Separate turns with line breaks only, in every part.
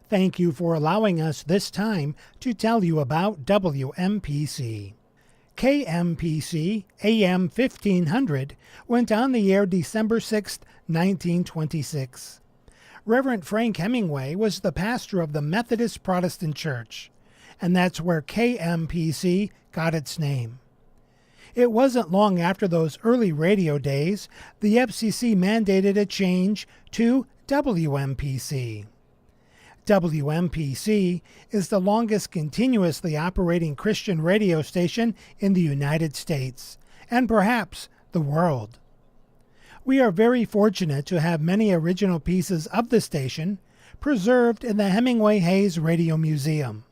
Thank you for allowing us this time to tell you about WMPC. KMPC AM 1500 went on the air December 6, 1926. Reverend Frank Hemingway was the pastor of the Methodist Protestant Church, and that's where KMPC got its name. It wasn't long after those early radio days, the FCC mandated a change to WMPC. WMPC is the longest continuously operating Christian radio station in the United States, and perhaps the world. We are very fortunate to have many original pieces of the station preserved in the Hemingway Hayes Radio Museum.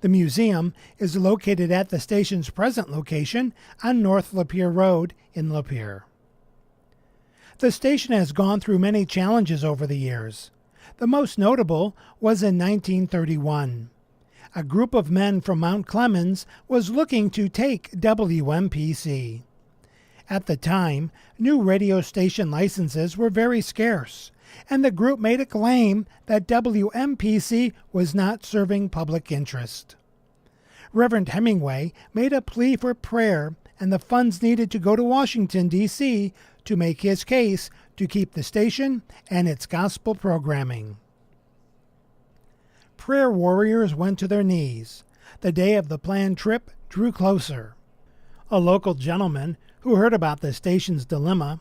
The museum is located at the station's present location on North Lapeer Road in Lapeer. The station has gone through many challenges over the years. The most notable was in 1931. A group of men from Mount Clemens was looking to take WMPC. At the time, new radio station licenses were very scarce, and the group made a claim that WMPC was not serving public interest. Reverend Hemingway made a plea for prayer and the funds needed to go to Washington, D.C. to make his case to keep the station and its gospel programming. Prayer warriors went to their knees. The day of the planned trip drew closer. A local gentleman who heard about the station's dilemma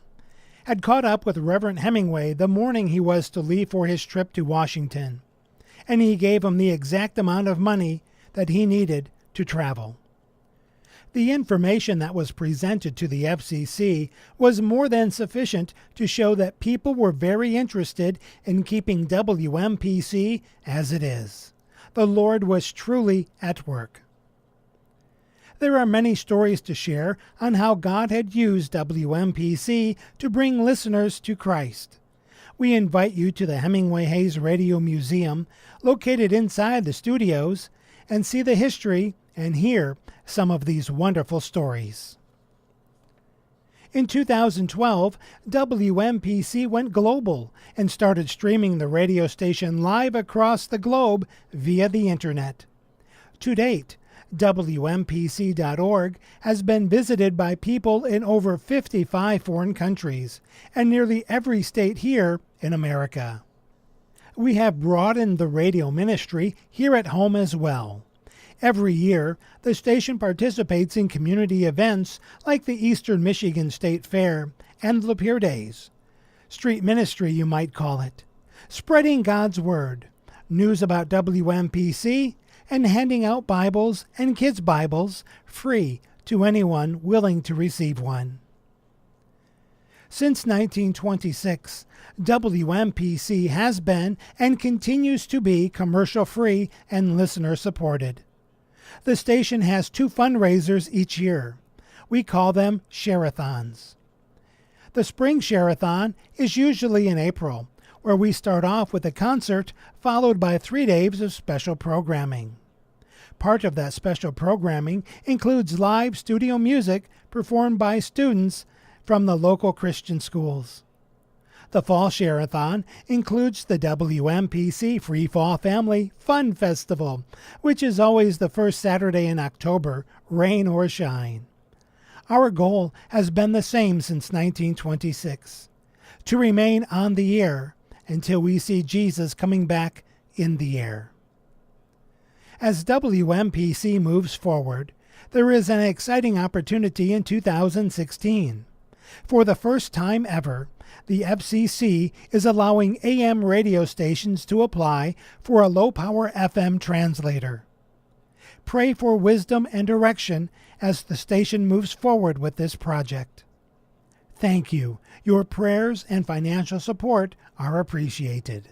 had caught up with Reverend Hemingway the morning he was to leave for his trip to Washington, and he gave him the exact amount of money that he needed to travel. The information that was presented to the FCC was more than sufficient to show that people were very interested in keeping WMPC as it is. The Lord was truly at work. There are many stories to share on how God had used WMPC to bring listeners to Christ. We invite you to the Hemingway Hayes Radio Museum, located inside the studios, and see the history and hear some of these wonderful stories. In 2012, WMPC went global and started streaming the radio station live across the globe via the internet. To date, WMPC.org has been visited by people in over 55 foreign countries and nearly every state here in America. We have broadened the radio ministry here at home as well. Every year, the station participates in community events like the Eastern Michigan State Fair and Lapeer Days. Street ministry, you might call it. Spreading God's Word, news about WMPC, and handing out Bibles and kids' Bibles free to anyone willing to receive one. Since 1926, WMPC has been and continues to be commercial-free and listener-supported. The station has 2 fundraisers each year. We call them share-a-thons. The Spring Share-a-thon is usually in April, where we start off with a concert followed by 3 days of special programming. Part of that special programming includes live studio music performed by students from the local Christian schools. The Fall Share-a-thon includes the WMPC Free Fall Family Fun Festival, which is always the first Saturday in October, rain or shine. Our goal has been the same since 1926, to remain on the air until we see Jesus coming back in the air. As WMPC moves forward, there is an exciting opportunity in 2016. For the first time ever, the FCC is allowing AM radio stations to apply for a low-power FM translator. Pray for wisdom and direction as the station moves forward with this project. Thank you. Your prayers and financial support are appreciated.